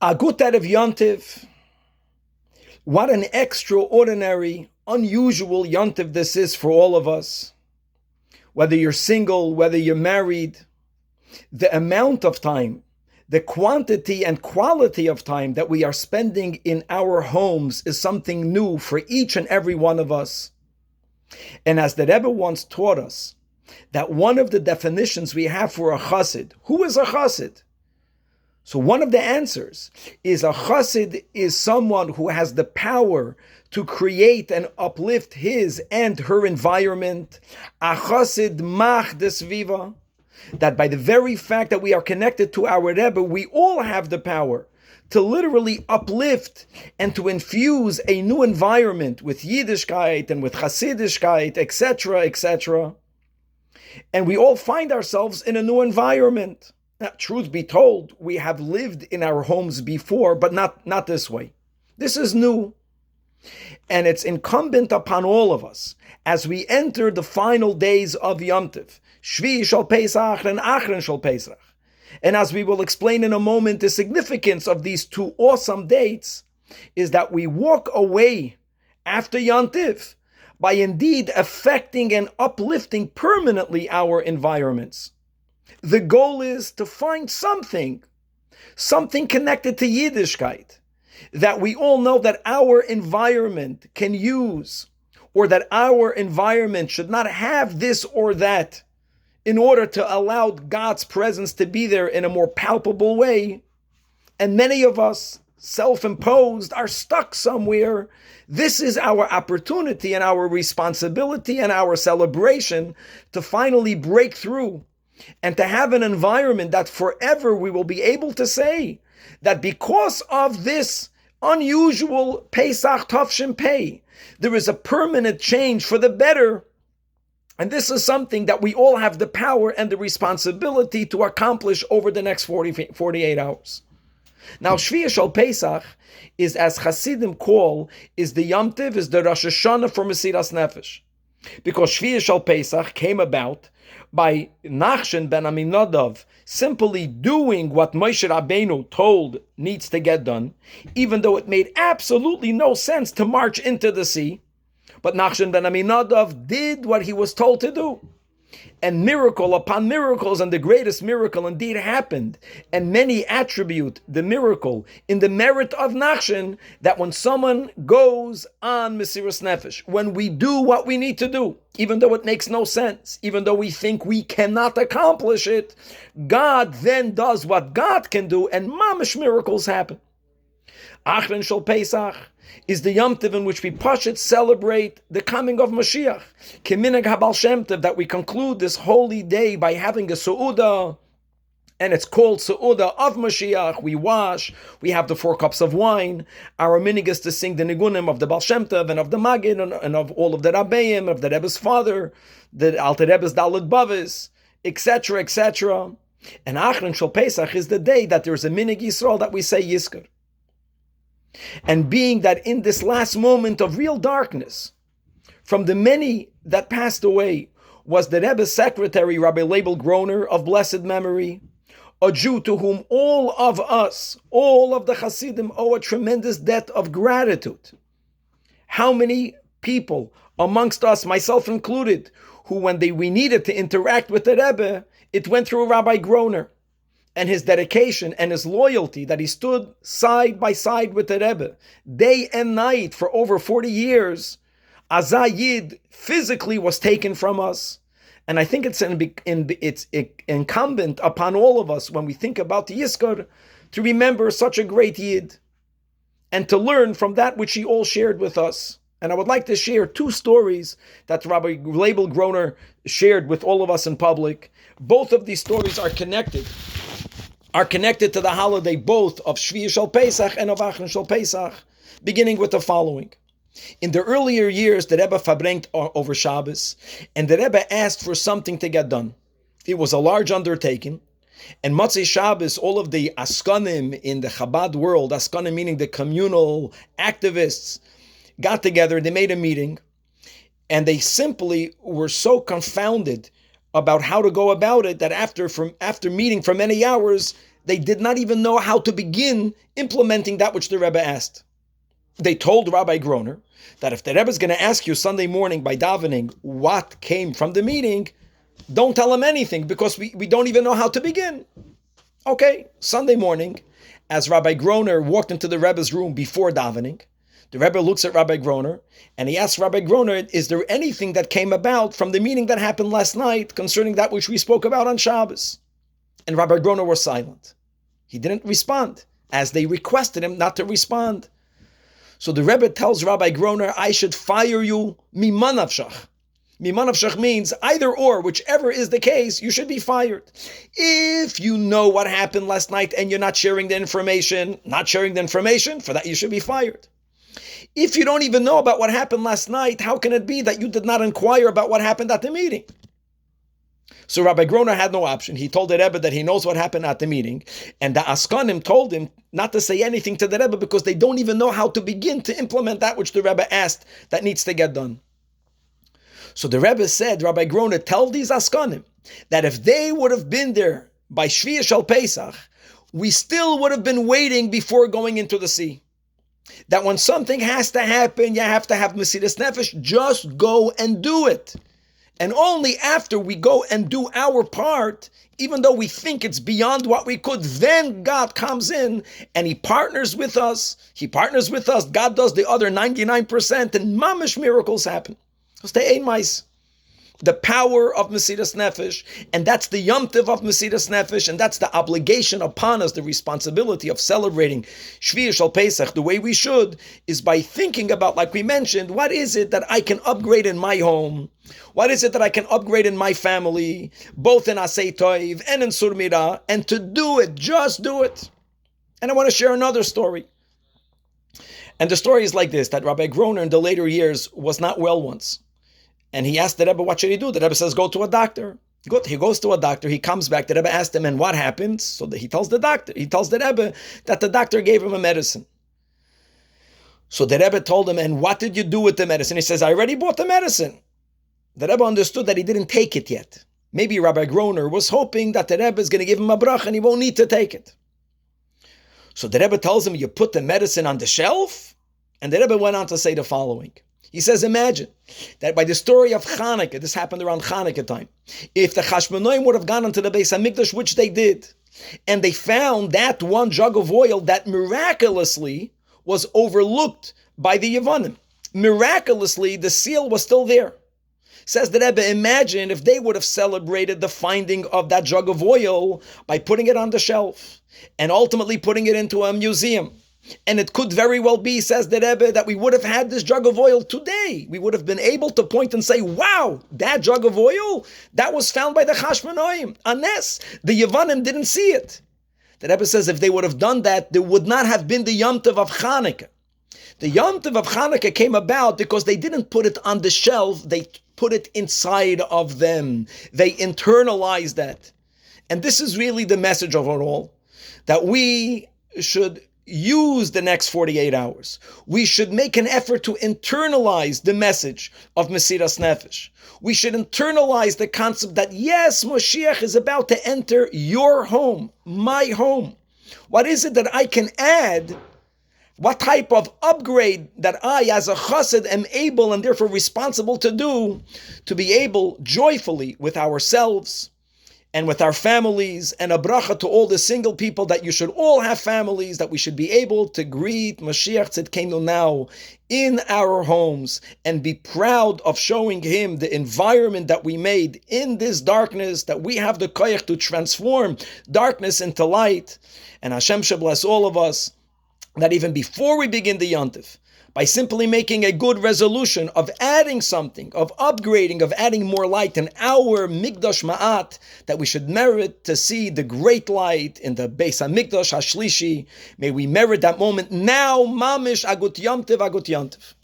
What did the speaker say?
A good Erev Yontiv. What an extraordinary, unusual Yontiv this is for all of us. Whether you're single, whether you're married, the amount of time, the quantity and quality of time that we are spending in our homes is something new for each and every one of us. And as the Rebbe once taught us, that one of the definitions we have for a chassid, who is a chassid? So one of the answers is a chassid is someone who has the power to create and uplift his and her environment. A chassid mach desviva. That by the very fact that we are connected to our Rebbe, we all have the power to literally uplift and to infuse a new environment with Yiddishkeit and with Hasidishkeit, etc., etc. And we all find ourselves in a new environment. Now, truth be told, we have lived in our homes before, but not this way. This is new. And it's incumbent upon all of us, as we enter the final days of Yom Tov, Shvi shel Pesach and Achron shel Pesach. And as we will explain in a moment, the significance of these two awesome dates is that we walk away after Yom Tov by indeed affecting and uplifting permanently our environments. The goal is to find something connected to Yiddishkeit, that we all know that our environment can use, or that our environment should not have this or that, in order to allow God's presence to be there in a more palpable way. And many of us, self-imposed, are stuck somewhere. This is our opportunity and our responsibility and our celebration to finally break through and to have an environment that forever we will be able to say that because of this unusual Pesach Tavshin Pei, there is a permanent change for the better. And this is something that we all have the power and the responsibility to accomplish over the next 48 hours. Now, Shvi shel Pesach is, as Hasidim call, is the Yom Tov, is the Rosh Hashanah for Mesiras Nefesh. Because Shvi shel Pesach came about by Nachshon ben Aminadav simply doing what Moshe Rabbeinu told needs to get done, even though it made absolutely no sense to march into the sea. But Nachshon ben Aminadav did what he was told to do. And miracle upon miracles, and the greatest miracle indeed happened. And many attribute the miracle in the merit of Nachshon, that when someone goes on Mesiras Nefesh, when we do what we need to do, even though it makes no sense, even though we think we cannot accomplish it, God then does what God can do, and mamish miracles happen. Achron shel Pesach is the Yom Tov in which we Pashut celebrate the coming of Mashiach. Keminag HaBaal Shem Tov, that we conclude this holy day by having a Su'udah, and it's called Su'udah of Mashiach. We wash, we have the 4 cups of wine. Our minig is to sing the Nigunim of the Baal Shem Tov and of the Magid and of all of the Rabbeim, of the Rebbe's father, the Alter Rebbe's Daled Bavis, etc., etc. And Achron shel Pesach is the day that there's a minig Yisrael that we say Yizkor. And being that in this last moment of real darkness, from the many that passed away, was the Rebbe's secretary, Rabbi Leibel Groner, of blessed memory, a Jew to whom all of us, all of the Hasidim, owe a tremendous debt of gratitude. How many people amongst us, myself included, who when we needed to interact with the Rebbe, it went through Rabbi Groner. And his dedication and his loyalty, that he stood side by side with the Rebbe, day and night for over 40 years, Azayid physically was taken from us. And I think it's incumbent upon all of us, when we think about the Yizkor, to remember such a great Yid and to learn from that which he all shared with us. And I would like to share 2 stories that Rabbi Leibel Groner shared with all of us in public. Both of these stories are connected to the holiday both of Shvi shel Pesach and of Achron shel Pesach, beginning with the following. In the earlier years, the Rebbe verbringt over Shabbos, and the Rebbe asked for something to get done. It was a large undertaking, and Motzei Shabbos, all of the Askanim in the Chabad world, Askanim meaning the communal activists, got together, they made a meeting, and they simply were so confounded about how to go about it that after meeting for many hours, They did not even know how to begin implementing that which the Rebbe asked. They told Rabbi Groner that if the Rebbe is going to ask you Sunday morning by davening what came from the meeting, don't tell him anything because we don't even know how to begin. Okay, Sunday morning, as Rabbi Groner walked into the Rebbe's room before davening, the Rebbe looks at Rabbi Groner and he asks Rabbi Groner, is there anything that came about from the meeting that happened last night concerning that which we spoke about on Shabbos? And Rabbi Groner was silent. He didn't respond, as they requested him not to respond. So the Rebbe tells Rabbi Groner, I should fire you mimanavshach. Mimanavshach means either or, whichever is the case, you should be fired. If you know what happened last night and you're not sharing the information, for that you should be fired. If you don't even know about what happened last night, how can it be that you did not inquire about what happened at the meeting? So Rabbi Groner had no option. He told the Rebbe that he knows what happened at the meeting, and the Askanim told him not to say anything to the Rebbe because they don't even know how to begin to implement that which the Rebbe asked that needs to get done. So the Rebbe said, Rabbi Groner, tell these Askanim that if they would have been there by Shviya Shal Pesach, we still would have been waiting before going into the sea. That when something has to happen, you have to have Mesiras Nefesh, just go and do it. And only after we go and do our part, even though we think it's beyond what we could, then God comes in and He partners with us. God does the other 99%, and mamish miracles happen. The power of Mesiras Nefesh, and that's the Yom Tov of Mesiras Nefesh, and that's the obligation upon us, the responsibility of celebrating Shviya Shal Pesach the way we should, is by thinking about, like we mentioned, what is it that I can upgrade in my home? What is it that I can upgrade in my family, both in Asay Toiv and in Surmira, and to do it, just do it. And I want to share another story. And the story is like this, that Rabbi Groner in the later years was not well once. And he asked the Rebbe, what should he do? The Rebbe says, go to a doctor. Good. He goes to a doctor. He comes back. The Rebbe asked him, and what happened? So he tells the Rebbe that the doctor gave him a medicine. So the Rebbe told him, and what did you do with the medicine? He says, I already bought the medicine. The Rebbe understood that he didn't take it yet. Maybe Rabbi Groner was hoping that the Rebbe is going to give him a bracha and he won't need to take it. So the Rebbe tells him, you put the medicine on the shelf? And the Rebbe went on to say the following. He says, imagine that by the story of Chanukah, this happened around Chanukah time, if the Chashmonoim would have gone into the Beis HaMikdash, which they did, and they found that one jug of oil that miraculously was overlooked by the Yevanim. Miraculously, the seal was still there. Says the Rebbe, imagine if they would have celebrated the finding of that jug of oil by putting it on the shelf and ultimately putting it into a museum. And it could very well be, says the Rebbe, that we would have had this jug of oil today. We would have been able to point and say, wow, that jug of oil, that was found by the Chashmonoim. Unless the Yevanim didn't see it. The Rebbe says if they would have done that, there would not have been the Yom Tov of Chanukah. The Yom Tov of Chanukah came about because they didn't put it on the shelf, they put it inside of them. They internalized that. And this is really the message of it all, that we should use the next 48 hours. We should make an effort to internalize the message of Mesiras Nefesh. We should internalize the concept that yes, Moshiach is about to enter your home, my home. What is it that I can add? What type of upgrade that I, as a chassid, am able and therefore responsible to do to be able joyfully with ourselves and with our families, and a bracha to all the single people that you should all have families, that we should be able to greet Mashiach Tzidkenu now in our homes and be proud of showing Him the environment that we made in this darkness, that we have the koyach to transform darkness into light. And Hashem should bless all of us, that even before we begin the Yontif, by simply making a good resolution of adding something, of upgrading, of adding more light in our Mikdash Ma'at, that we should merit to see the great light in the Beis HaMikdash HaShlishi. May we merit that moment now, Mamish Agut Yom Tov, Agut Yom Tov.